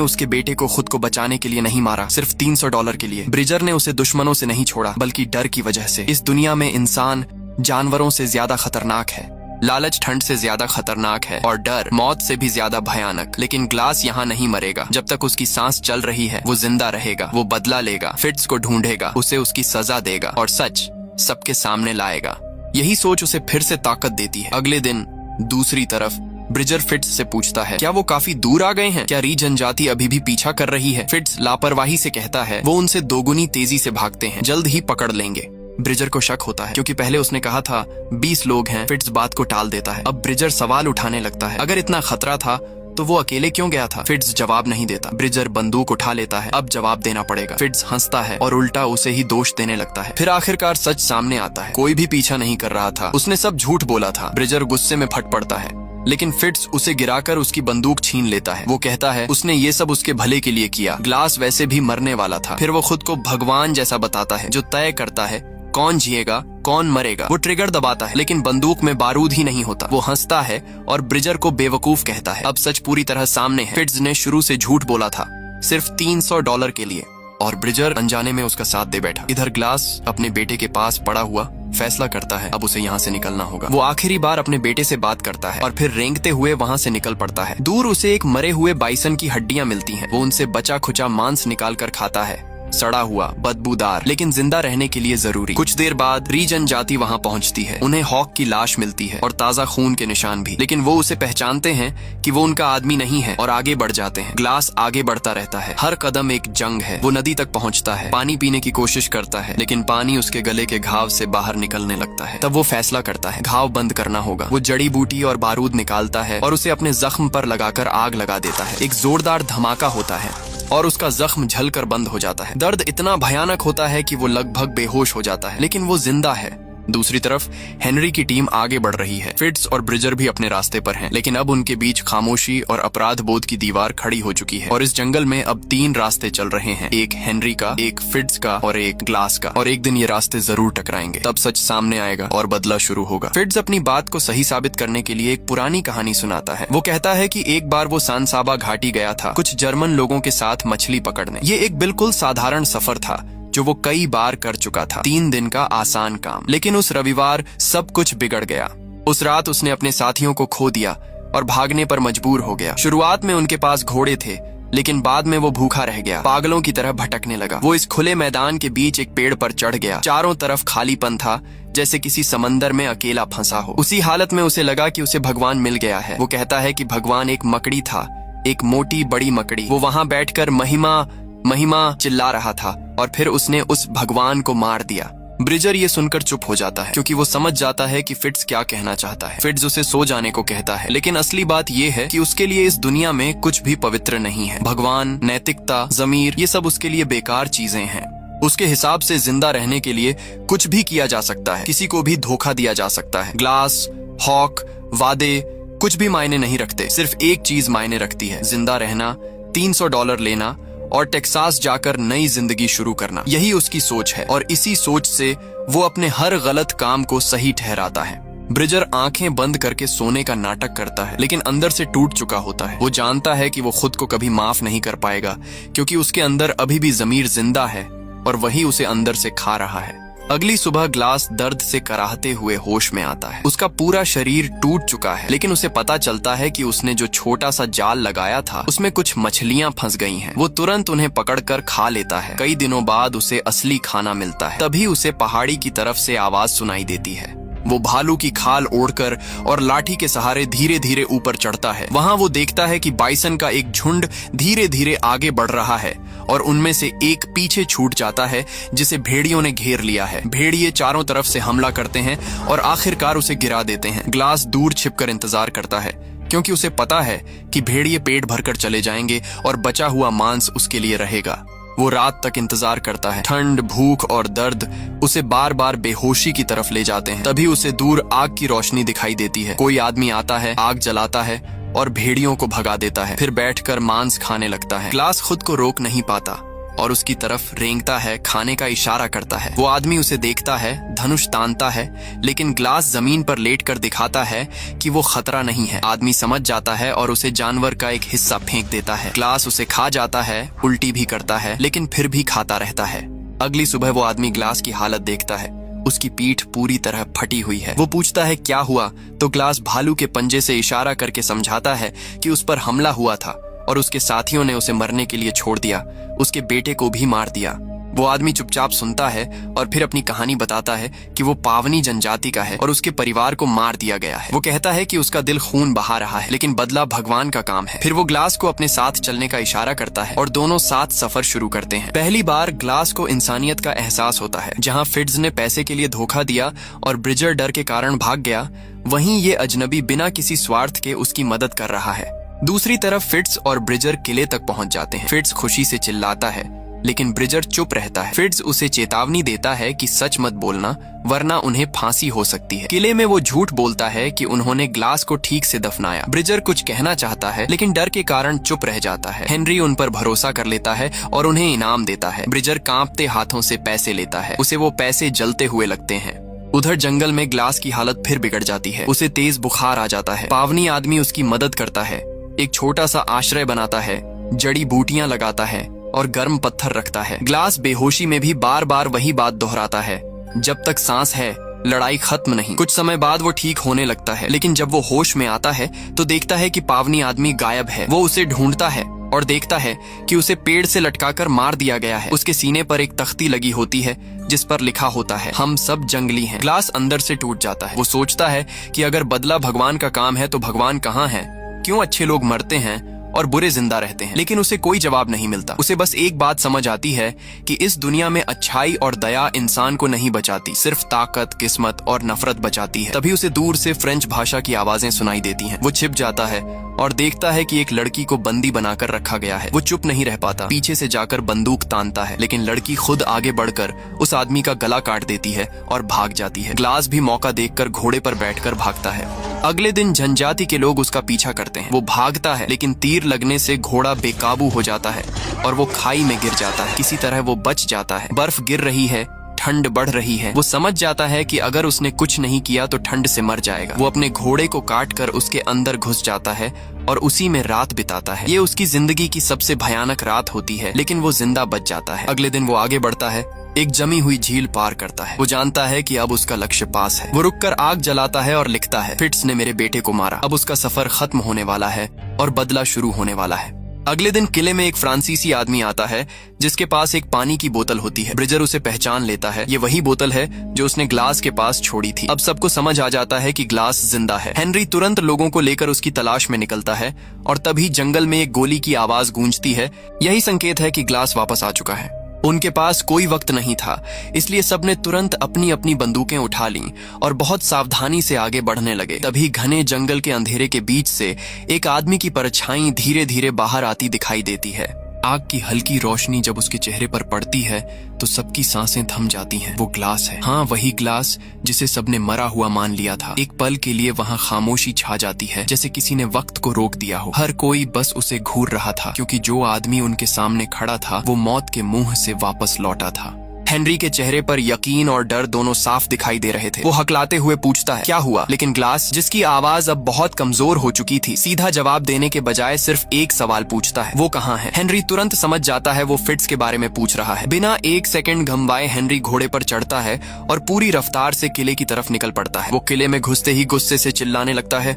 उसके बेटे को खुद को बचाने के लिए नहीं मारा, सिर्फ $300 के लिए। ब्रिजर ने उसे दुश्मनों से नहीं छोड़ा, बल्कि डर की वजह से। इस दुनिया में इंसान जानवरों से ज्यादा खतरनाक है, लालच ठंड से ज्यादा खतरनाक है और डर मौत से भी ज्यादा भयानक। लेकिन ग्लास यहाँ नहीं मरेगा। जब तक उसकी सांस चल रही है, वो जिंदा रहेगा। वो बदला लेगा, फिट्ज को ढूंढेगा, उसे उसकी सजा देगा और सच सबके सामने लाएगा। यही सोच उसे फिर से ताकत देती है। अगले दिन दूसरी तरफ ब्रिजर फिट्ज से पूछता है, क्या वो काफी दूर आ गए हैं? क्या री जनजाति अभी भी पीछा कर रही है? फिट्ज लापरवाही से कहता है, वो उनसे दोगुनी तेजी से भागते हैं, जल्द ही पकड़ लेंगे। ब्रिजर को शक होता है, क्योंकि पहले उसने कहा था 20 लोग हैं। फिट्ज बात को टाल देता है। अब ब्रिजर सवाल उठाने लगता है, अगर इतना खतरा था तो वो अकेले क्यों गया था? फिट्ज जवाब नहीं देता। ब्रिजर बंदूक उठा लेता है, अब जवाब देना पड़ेगा। फिट्ज हंसता है और उल्टा उसे ही दोष देने लगता है। फिर आखिरकार सच सामने आता है, कोई भी पीछा नहीं कर रहा था, उसने सब झूठ बोला था। ब्रिजर गुस्से में फट पड़ता है, लेकिन फिट्ज उसे गिराकर उसकी बंदूक छीन लेता है। वो कहता है उसने ये सब उसके भले के लिए किया, ग्लास वैसे भी मरने वाला था। फिर वो खुद को भगवान जैसा बताता है, जो तय करता है कौन जिएगा कौन मरेगा। वो ट्रिगर दबाता है, लेकिन बंदूक में बारूद ही नहीं होता। वो हंसता है और ब्रिजर को बेवकूफ कहता है। अब सच पूरी तरह सामने है। फिट्ज ने शुरू से झूठ बोला था, सिर्फ $300 के लिए, और ब्रिजर अनजाने में उसका साथ दे बैठा। इधर ग्लास अपने बेटे के पास पड़ा हुआ फैसला करता है, अब उसे यहाँ से निकलना होगा। वो आखिरी बार अपने बेटे से बात करता है और फिर रेंगते हुए वहाँ से निकल पड़ता है। दूर उसे एक मरे हुए बाइसन की हड्डियां मिलती हैं। वो उनसे बचा खुचा मांस निकाल कर खाता है, सड़ा हुआ, बदबूदार, लेकिन जिंदा रहने के लिए जरूरी। कुछ देर बाद री जनजाति वहाँ पहुँचती है। उन्हें हॉक की लाश मिलती है और ताजा खून के निशान भी, लेकिन वो उसे पहचानते हैं कि वो उनका आदमी नहीं है और आगे बढ़ जाते हैं। ग्लास आगे बढ़ता रहता है, हर कदम एक जंग है। वो नदी तक पहुँचता है, पानी पीने की कोशिश करता है, लेकिन पानी उसके गले के घाव से बाहर निकलने लगता है। तब वो फैसला करता है, घाव बंद करना होगा। वो जड़ी बूटी और बारूद निकालता है और उसे अपने जख्म पर लगाकर आग लगा देता है। एक जोरदार धमाका होता है और उसका जख्म झलकर बंद हो जाता है। दर्द इतना भयानक होता है कि वो लगभग बेहोश हो जाता है, लेकिन वो जिंदा है। दूसरी तरफ हेनरी की टीम आगे बढ़ रही है। फिट्ज और ब्रिजर भी अपने रास्ते पर हैं, लेकिन अब उनके बीच खामोशी और अपराध बोध की दीवार खड़ी हो चुकी है। और इस जंगल में अब 3 रास्ते चल रहे हैं, एक हेनरी का, एक फिट्ज का और एक ग्लास का। और एक दिन ये रास्ते जरूर टकराएंगे, तब सच सामने आएगा और बदला शुरू होगा। फिट्ज अपनी बात को सही साबित करने के लिए एक पुरानी कहानी सुनाता है। वो कहता है कि एक बार वो सांसाबा घाटी गया था कुछ जर्मन लोगों के साथ मछली पकड़ने। ये एक बिल्कुल साधारण सफर था जो वो कई बार कर चुका था, 3 दिन का आसान काम। लेकिन उस रविवार सब कुछ बिगड़ गया। उस रात उसने अपने साथियों को खो दिया और भागने पर मजबूर हो गया। शुरुआत में उनके पास घोड़े थे, लेकिन बाद में वो भूखा रह गया, पागलों की तरह भटकने लगा। वो इस खुले मैदान के बीच एक पेड़ पर चढ़ गया। चारों तरफ खालीपन था, जैसे किसी समंदर में अकेला फंसा हो। उसी हालत में उसे लगा कि उसे भगवान मिल गया है। वो कहता है कि भगवान एक मकड़ी था, एक मोटी बड़ी मकड़ी। वो वहां बैठकर महिमा महिमा चिल्ला रहा था और फिर उसने उस भगवान को मार दिया। ब्रिजर ये सुनकर चुप हो जाता है, क्योंकि वो समझ जाता है कि फिट्ज क्या कहना चाहता है। फिट्ज उसे सो जाने को कहता है, लेकिन असली बात ये है कि उसके लिए इस दुनिया में कुछ भी पवित्र नहीं है। भगवान, नैतिकता, जमीर, ये सब उसके लिए बेकार चीजें हैं। उसके हिसाब से जिंदा रहने के लिए कुछ भी किया जा सकता है, किसी को भी धोखा दिया जा सकता है। ग्लास, हॉक, वादे कुछ भी मायने नहीं रखते। सिर्फ एक चीज मायने रखती है, जिंदा रहना, $300 लेना और टेक्सास जाकर नई जिंदगी शुरू करना। यही उसकी सोच है और इसी सोच से वो अपने हर गलत काम को सही ठहराता है। ब्रिजर आंखें बंद करके सोने का नाटक करता है, लेकिन अंदर से टूट चुका होता है। वो जानता है कि वो खुद को कभी माफ नहीं कर पाएगा, क्योंकि उसके अंदर अभी भी जमीर जिंदा है और वही उसे अंदर से खा रहा है। अगली सुबह ग्लास दर्द से कराहते हुए होश में आता है। उसका पूरा शरीर टूट चुका है, लेकिन उसे पता चलता है कि उसने जो छोटा सा जाल लगाया था उसमें कुछ मछलियां फंस गई हैं। वो तुरंत उन्हें पकड़कर खा लेता है। कई दिनों बाद उसे असली खाना मिलता है। तभी उसे पहाड़ी की तरफ से आवाज सुनाई देती है। वो भालू की खाल ओढ़कर और लाठी के सहारे धीरे धीरे ऊपर चढ़ता है। वहाँ वो देखता है कि बाइसन का एक झुंड धीरे धीरे आगे बढ़ रहा है और उनमें से एक पीछे छूट जाता है जिसे भेड़ियों ने घेर लिया है। भेड़िए चारों तरफ से हमला करते हैं और आखिरकार उसे गिरा देते हैं। ग्लास दूर छिपकर इंतजार करता है क्योंकि उसे पता है कि भेड़िए पेट भरकर चले जाएंगे और बचा हुआ मांस उसके लिए रहेगा। वो रात तक इंतजार करता है। ठंड, भूख और दर्द उसे बार बार बेहोशी की तरफ ले जाते हैं। तभी उसे दूर आग की रोशनी दिखाई देती है। कोई आदमी आता है, आग जलाता है और भेड़ियों को भगा देता है। फिर बैठकर मांस खाने लगता है। ग्लास खुद को रोक नहीं पाता और उसकी तरफ रेंगता है, खाने का इशारा करता है। वो आदमी उसे देखता है, धनुष तानता है, लेकिन ग्लास जमीन पर लेटकर दिखाता है कि वो खतरा नहीं है। आदमी समझ जाता है और उसे जानवर का एक हिस्सा फेंक देता है। ग्लास उसे खा जाता है, उल्टी भी करता है, लेकिन फिर भी खाता रहता है। अगली सुबह वो आदमी ग्लास की हालत देखता है। उसकी पीठ पूरी तरह फटी हुई है। वो पूछता है क्या हुआ, तो ग्लास भालू के पंजे से इशारा करके समझाता है कि उस पर हमला हुआ था और उसके साथियों ने उसे मरने के लिए छोड़ दिया, उसके बेटे को भी मार दिया। वो आदमी चुपचाप सुनता है और फिर अपनी कहानी बताता है कि वो पावनी जनजाति का है और उसके परिवार को मार दिया गया है। वो कहता है कि उसका दिल खून बहा रहा है, लेकिन बदला भगवान का काम है। फिर वो ग्लास को अपने साथ चलने का इशारा करता है और दोनों साथ सफर शुरू करते हैं। पहली बार ग्लास को इंसानियत का एहसास होता है। जहाँ फिट्ज ने पैसे के लिए धोखा दिया और ब्रिजर डर के कारण भाग गया, वहीं ये अजनबी बिना किसी स्वार्थ के उसकी मदद कर रहा है। दूसरी तरफ फिट्ज और ब्रिजर किले तक पहुंच जाते हैं। फिट्ज खुशी से चिल्लाता है, लेकिन ब्रिजर चुप रहता है। फिट्ज उसे चेतावनी देता है कि सच मत बोलना, वरना उन्हें फांसी हो सकती है। किले में वो झूठ बोलता है कि उन्होंने ग्लास को ठीक से दफनाया। ब्रिजर कुछ कहना चाहता है, लेकिन डर के कारण चुप रह जाता है। हेनरी उन पर भरोसा कर लेता है और उन्हें इनाम देता है। ब्रिजर कांपते हाथों से पैसे लेता है। उसे वो पैसे जलते हुए लगते हैं। उधर जंगल में ग्लास की हालत फिर बिगड़ जाती है। उसे तेज बुखार आ जाता है। पावनी आदमी उसकी मदद करता है, एक छोटा सा आश्रय बनाता है, जड़ी बूटियां लगाता है और गर्म पत्थर रखता है। ग्लास बेहोशी में भी बार बार वही बात दोहराता है, जब तक सांस है लड़ाई खत्म नहीं। कुछ समय बाद वो ठीक होने लगता है, लेकिन जब वो होश में आता है तो देखता है कि पावनी आदमी गायब है। वो उसे ढूंढता है और देखता है कि उसे पेड़ से लटकाकर मार दिया गया है। उसके सीने पर एक तख्ती लगी होती है जिस पर लिखा होता है, हम सब जंगली हैं। ग्लास अंदर से टूट जाता है। वो सोचता है कि अगर बदला भगवान का काम है तो भगवान कहाँ है? क्यों अच्छे लोग मरते हैं और बुरे जिंदा रहते हैं? लेकिन उसे कोई जवाब नहीं मिलता। उसे बस एक बात समझ आती है कि इस दुनिया में अच्छाई और दया इंसान को नहीं बचाती, सिर्फ ताकत, किस्मत और नफरत बचाती है। तभी उसे दूर से फ्रेंच भाषा की आवाजें सुनाई देती हैं। वो छिप जाता है और देखता है कि एक लड़की को बंदी बनाकर रखा गया है। वो चुप नहीं रह पाता, पीछे से जाकर बंदूक तानता है, लेकिन लड़की खुद आगे बढ़कर उस आदमी का गला काट देती है और भाग जाती है। ग्लास भी मौका देखकर घोड़े पर बैठकर भागता है। अगले दिन जनजाति के लोग उसका पीछा करते हैं। वो भागता है, लेकिन तीर लगने से घोड़ा बेकाबू हो जाता है और वो खाई में गिर जाता है। किसी तरह वो बच जाता है। बर्फ गिर रही है, ठंड बढ़ रही है। वो समझ जाता है कि अगर उसने कुछ नहीं किया तो ठंड से मर जाएगा। वो अपने घोड़े को काटकर उसके अंदर घुस जाता है और उसी में रात बिताता है। ये उसकी जिंदगी की सबसे भयानक रात होती है, लेकिन वो जिंदा बच जाता है। अगले दिन वो आगे बढ़ता है, एक जमी हुई झील पार करता है। वो जानता है कि अब उसका लक्ष्य पास है। वो रुककर आग जलाता है और लिखता है, फिट्ज ने मेरे बेटे को मारा। अब उसका सफर खत्म होने वाला है और बदला शुरू होने वाला है। अगले दिन किले में एक फ्रांसीसी आदमी आता है जिसके पास एक पानी की बोतल होती है। ब्रिजर उसे पहचान लेता है। ये वही बोतल है जो उसने ग्लास के पास छोड़ी थी। अब सबको समझ आ जाता है कि ग्लास जिंदा है। हेनरी तुरंत लोगों को लेकर उसकी तलाश में निकलता है और तभी जंगल में एक गोली की आवाज गूंजती है। यही संकेत है कि ग्लास वापस आ चुका है। उनके पास कोई वक्त नहीं था, इसलिए सबने तुरंत अपनी अपनी बंदूकें उठा लीं और बहुत सावधानी से आगे बढ़ने लगे। तभी घने जंगल के अंधेरे के बीच से एक आदमी की परछाई धीरे धीरे बाहर आती दिखाई देती है। आग की हल्की रोशनी जब उसके चेहरे पर पड़ती है तो सबकी सांसें थम जाती हैं। वो ग्लास है। हाँ, वही ग्लास जिसे सबने मरा हुआ मान लिया था। एक पल के लिए वहाँ खामोशी छा जाती है, जैसे किसी ने वक्त को रोक दिया हो। हर कोई बस उसे घूर रहा था, क्योंकि जो आदमी उनके सामने खड़ा था वो मौत के मुंह से वापस लौटा था। हेनरी के चेहरे पर यकीन और डर दोनों साफ दिखाई दे रहे थे। वो हकलाते हुए पूछता है, क्या हुआ? लेकिन ग्लास, जिसकी आवाज अब बहुत कमजोर हो चुकी थी, सीधा जवाब देने के बजाय सिर्फ एक सवाल पूछता है, वो कहाँ है? हेनरी तुरंत समझ जाता है वो फिट्ज के बारे में पूछ रहा है। बिना एक सेकंड घंवाए हेनरी घोड़े पर चढ़ता है और पूरी रफ्तार से किले की तरफ निकल पड़ता है। वो किले में घुसते ही गुस्से से चिल्लाने लगता है,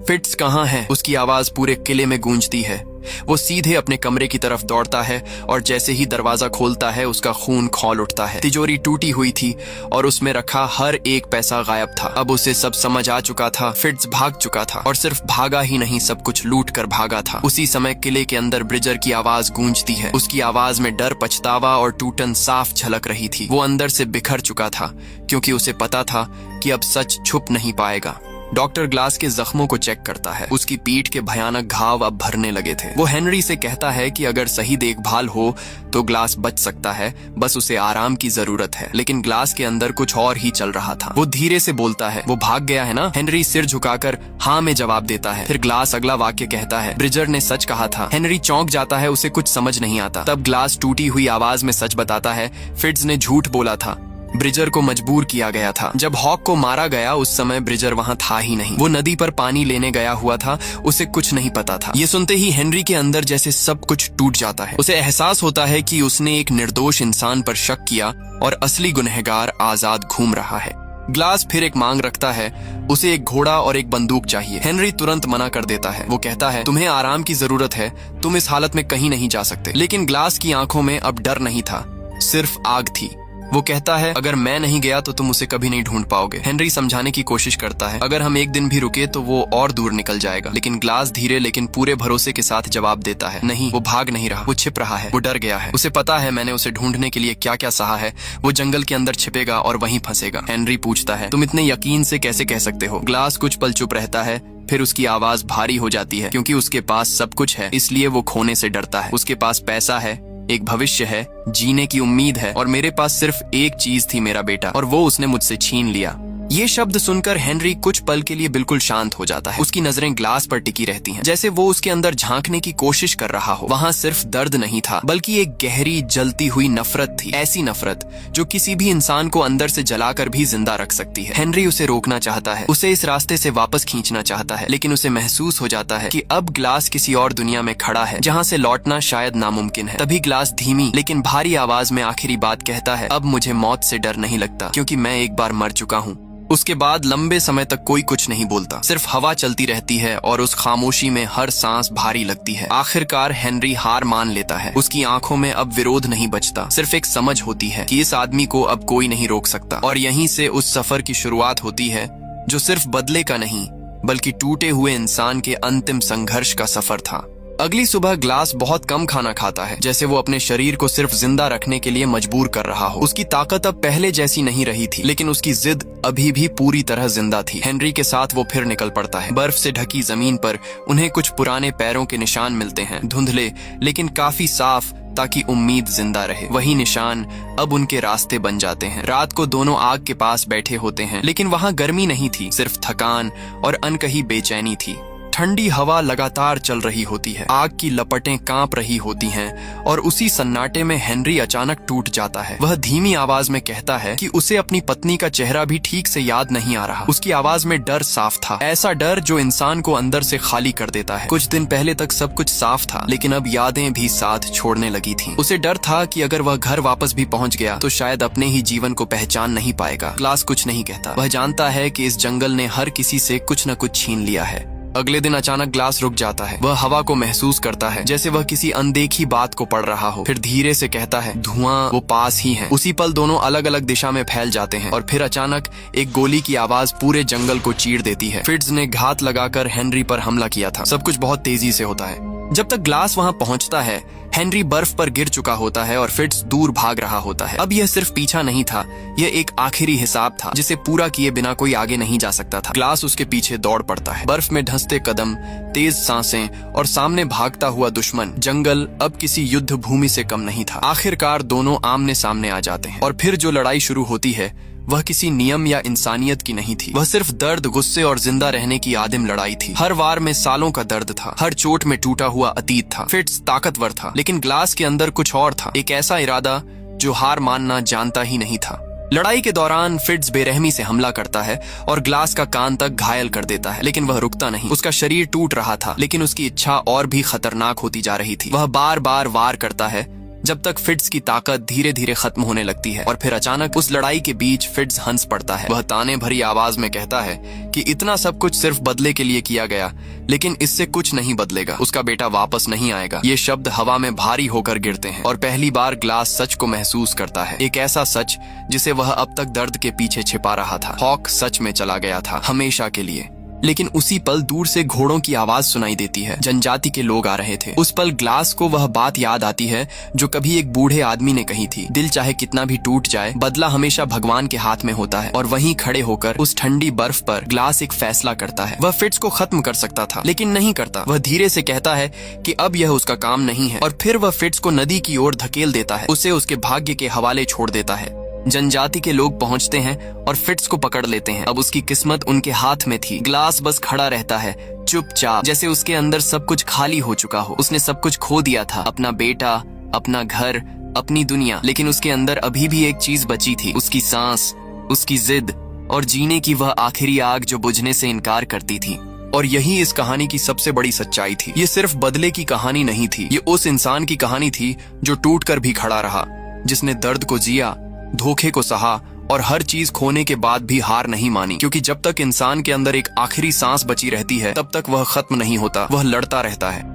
फिट्ज कहाँ है? उसकी आवाज पूरे किले में गूंजती है। वो सीधे अपने कमरे की तरफ दौड़ता है और जैसे ही दरवाजा खोलता है उसका खून खौल उठता है। तिजोरी टूटी हुई थी और उसमें रखा हर एक पैसा गायब था। अब उसे सब समझ आ चुका था। फिट्ज भाग चुका था और सिर्फ भागा ही नहीं, सब कुछ लूट कर भागा था। उसी समय किले के अंदर ब्रिजर की आवाज गूंजती है। उसकी आवाज में डर, पछतावा और टूटन साफ झलक रही थी। वो अंदर से बिखर चुका था क्योंकि उसे पता था कि अब सच छुप नहीं पाएगा। डॉक्टर ग्लास के जख्मों को चेक करता है। उसकी पीठ के भयानक घाव अब भरने लगे थे। वो हेनरी से कहता है कि अगर सही देखभाल हो तो ग्लास बच सकता है, बस उसे आराम की जरूरत है। लेकिन ग्लास के अंदर कुछ और ही चल रहा था। वो धीरे से बोलता है, वो भाग गया है ना? हेनरी सिर झुकाकर हाँ में जवाब देता है। फिर ग्लास अगला वाक्य कहता है, ब्रिजर ने सच कहा था। हेनरी चौंक जाता है, उसे कुछ समझ नहीं आता। तब ग्लास टूटी हुई आवाज में सच बताता है, फिट्ज ने झूठ बोला था। ब्रिजर को मजबूर किया गया था। जब हॉक को मारा गया उस समय ब्रिजर वहां था ही नहीं। वो नदी पर पानी लेने गया हुआ था, उसे कुछ नहीं पता था। ये सुनते ही हेनरी के अंदर जैसे सब कुछ टूट जाता है। उसे एहसास होता है कि उसने एक निर्दोष इंसान पर शक किया और असली गुनहगार आजाद घूम रहा है। ग्लास फिर एक मांग रखता है, उसे एक घोड़ा और एक बंदूक चाहिए। हेनरी तुरंत मना कर देता है। वो कहता है, तुम्हें आराम की जरूरत है, तुम इस हालत में कहीं नहीं जा सकते। लेकिन ग्लास की आंखों में अब डर नहीं था, सिर्फ आग थी। वो कहता है, अगर मैं नहीं गया तो तुम उसे कभी नहीं ढूंढ पाओगे। हेनरी समझाने की कोशिश करता है, अगर हम एक दिन भी रुके तो वो और दूर निकल जाएगा। लेकिन ग्लास धीरे लेकिन पूरे भरोसे के साथ जवाब देता है, नहीं, वो भाग नहीं रहा, वो छिप रहा है, वो डर गया है। उसे पता है मैंने उसे ढूंढने के लिए क्या क्या सहा है। वो जंगल के अंदर छिपेगा और वहीं फंसेगा। हेनरी पूछता है, तुम इतने यकीन से कैसे कह सकते हो? ग्लास कुछ पल चुप रहता है, फिर उसकी आवाज भारी हो जाती है। क्योंकि उसके पास सब कुछ है, इसलिए वो खोने से डरता है। उसके पास पैसा है, एक भविष्य है, जीने की उम्मीद है, और मेरे पास सिर्फ एक चीज थी, मेरा बेटा, और वो उसने मुझसे छीन लिया। ये शब्द सुनकर हेनरी कुछ पल के लिए बिल्कुल शांत हो जाता है। उसकी नजरें ग्लास पर टिकी रहती हैं, जैसे वो उसके अंदर झांकने की कोशिश कर रहा हो। वहां सिर्फ दर्द नहीं था, बल्कि एक गहरी जलती हुई नफरत थी। ऐसी नफरत जो किसी भी इंसान को अंदर से जलाकर भी जिंदा रख सकती है। हेनरी उसे रोकना चाहता है, उसे इस रास्ते से वापस खींचना चाहता है, लेकिन उसे महसूस हो जाता है कि अब ग्लास किसी और दुनिया में खड़ा है, जहाँ से लौटना शायद नामुमकिन है। तभी ग्लास धीमी लेकिन भारी आवाज में आखिरी बात कहता है, अब मुझे मौत से डर नहीं लगता, क्योंकि मैं एक बार मर चुका हूँ। उसके बाद लंबे समय तक कोई कुछ नहीं बोलता, सिर्फ हवा चलती रहती है और उस खामोशी में हर सांस भारी लगती है। आखिरकार हेनरी हार मान लेता है। उसकी आंखों में अब विरोध नहीं बचता, सिर्फ एक समझ होती है कि इस आदमी को अब कोई नहीं रोक सकता। और यहीं से उस सफर की शुरुआत होती है जो सिर्फ बदले का नहीं बल्कि टूटे हुए इंसान के अंतिम संघर्ष का सफर था। अगली सुबह ग्लास बहुत कम खाना खाता है, जैसे वो अपने शरीर को सिर्फ जिंदा रखने के लिए मजबूर कर रहा हो। उसकी ताकत अब पहले जैसी नहीं रही थी, लेकिन उसकी जिद अभी भी पूरी तरह जिंदा थी। हेनरी के साथ वो फिर निकल पड़ता है। बर्फ से ढकी जमीन पर उन्हें कुछ पुराने पैरों के निशान मिलते हैं, धुंधले लेकिन काफी साफ, ताकि उम्मीद जिंदा रहे। वही निशान अब उनके रास्ते बन जाते हैं। रात को दोनों आग के पास बैठे होते हैं, लेकिन वहां गर्मी नहीं थी, सिर्फ थकान और अनकही बेचैनी थी। ठंडी हवा लगातार चल रही होती है, आग की लपटें कांप रही होती हैं, और उसी सन्नाटे में हेनरी अचानक टूट जाता है। वह धीमी आवाज में कहता है कि उसे अपनी पत्नी का चेहरा भी ठीक से याद नहीं आ रहा। उसकी आवाज में डर साफ था, ऐसा डर जो इंसान को अंदर से खाली कर देता है। कुछ दिन पहले तक सब कुछ साफ था, लेकिन अब यादें भी साथ छोड़ने लगी थीं। उसे डर था कि अगर वह घर वापस भी पहुंच गया तो शायद अपने ही जीवन को पहचान नहीं पाएगा। ग्लास कुछ नहीं कहता। वह जानता है कि इस जंगल ने हर किसी से कुछ न कुछ छीन लिया है। अगले दिन अचानक ग्लास रुक जाता है। वह हवा को महसूस करता है, जैसे वह किसी अनदेखी बात को पढ़ रहा हो। फिर धीरे से कहता है, धुआं वो पास ही है। उसी पल दोनों अलग अलग दिशा में फैल जाते हैं, और फिर अचानक एक गोली की आवाज पूरे जंगल को चीर देती है। फिट्ज ने घात लगाकर हेनरी पर हमला किया था। सब कुछ बहुत तेजी से होता है। जब तक ग्लास वहां पहुंचता है, हेनरी बर्फ पर गिर चुका होता है और फिट्ज दूर भाग रहा होता है। अब यह सिर्फ पीछा नहीं था, यह एक आखिरी हिसाब था जिसे पूरा किए बिना कोई आगे नहीं जा सकता था। ग्लास उसके पीछे दौड़ पड़ता है। बर्फ में धंसते कदम, तेज सांसें और सामने भागता हुआ दुश्मन। जंगल अब किसी युद्ध भूमि से कम नहीं था। आखिरकार दोनों आमने सामने आ जाते हैं, और फिर जो लड़ाई शुरू होती है वह किसी नियम या इंसानियत की नहीं थी। वह सिर्फ दर्द, गुस्से और जिंदा रहने की आदिम लड़ाई थी। हर वार में सालों का दर्द था, हर चोट में टूटा हुआ अतीत था। फिट्ज ताकतवर था, लेकिन ग्लास के अंदर कुछ और था, एक ऐसा इरादा जो हार मानना जानता ही नहीं था। लड़ाई के दौरान फिट्ज बेरहमी से हमला करता है और ग्लास का कान तक घायल कर देता है, लेकिन वह रुकता नहीं। उसका शरीर टूट रहा था, लेकिन उसकी इच्छा और भी खतरनाक होती जा रही थी। वह बार बार वार करता है, जब तक फिट्स की ताकत धीरे धीरे खत्म होने लगती है और फिर अचानक उस लड़ाई के बीच फिट्स हंस पड़ता है। वह ताने भरी आवाज में कहता है कि इतना सब कुछ सिर्फ बदले के लिए किया गया, लेकिन इससे कुछ नहीं बदलेगा। उसका बेटा वापस नहीं आएगा। ये शब्द हवा में भारी होकर गिरते हैं और पहली बार ग्लास सच को महसूस करता है, एक ऐसा सच जिसे वह अब तक दर्द के पीछे छिपा रहा था। हॉक सच में चला गया था, हमेशा के लिए। लेकिन उसी पल दूर से घोड़ों की आवाज सुनाई देती है। जनजाति के लोग आ रहे थे। उस पल ग्लास को वह बात याद आती है जो कभी एक बूढ़े आदमी ने कही थी, दिल चाहे कितना भी टूट जाए, बदला हमेशा भगवान के हाथ में होता है। और वहीं खड़े होकर उस ठंडी बर्फ पर ग्लास एक फैसला करता है। वह फिट्स को खत्म कर सकता था, लेकिन नहीं करता। वह धीरे से कहता है कि अब यह उसका काम नहीं है, और फिर वह फिट्स को नदी की ओर धकेल देता है, उसे उसके भाग्य के हवाले छोड़ देता है। जनजाति के लोग पहुंचते हैं और फिट्स को पकड़ लेते हैं। अब उसकी किस्मत उनके हाथ में थी। ग्लास बस खड़ा रहता है, चुपचाप, जैसे उसके अंदर सब कुछ खाली हो चुका हो। उसने सब कुछ खो दिया था, अपना बेटा, अपना घर, अपनी दुनिया। लेकिन उसके अंदर अभी भी एक चीज बची थी, उसकी सांस, उसकी जिद और जीने की वह आखिरी आग जो बुझने से इनकार करती थी। और यही इस कहानी की सबसे बड़ी सच्चाई थी। ये सिर्फ बदले की कहानी नहीं थी, ये उस इंसान की कहानी थी जो टूटकर भी खड़ा रहा, जिसने दर्द को जिया, धोखे को सहा और हर चीज खोने के बाद भी हार नहीं मानी। क्योंकि जब तक इंसान के अंदर एक आखिरी सांस बची रहती है, तब तक वह खत्म नहीं होता, वह लड़ता रहता है।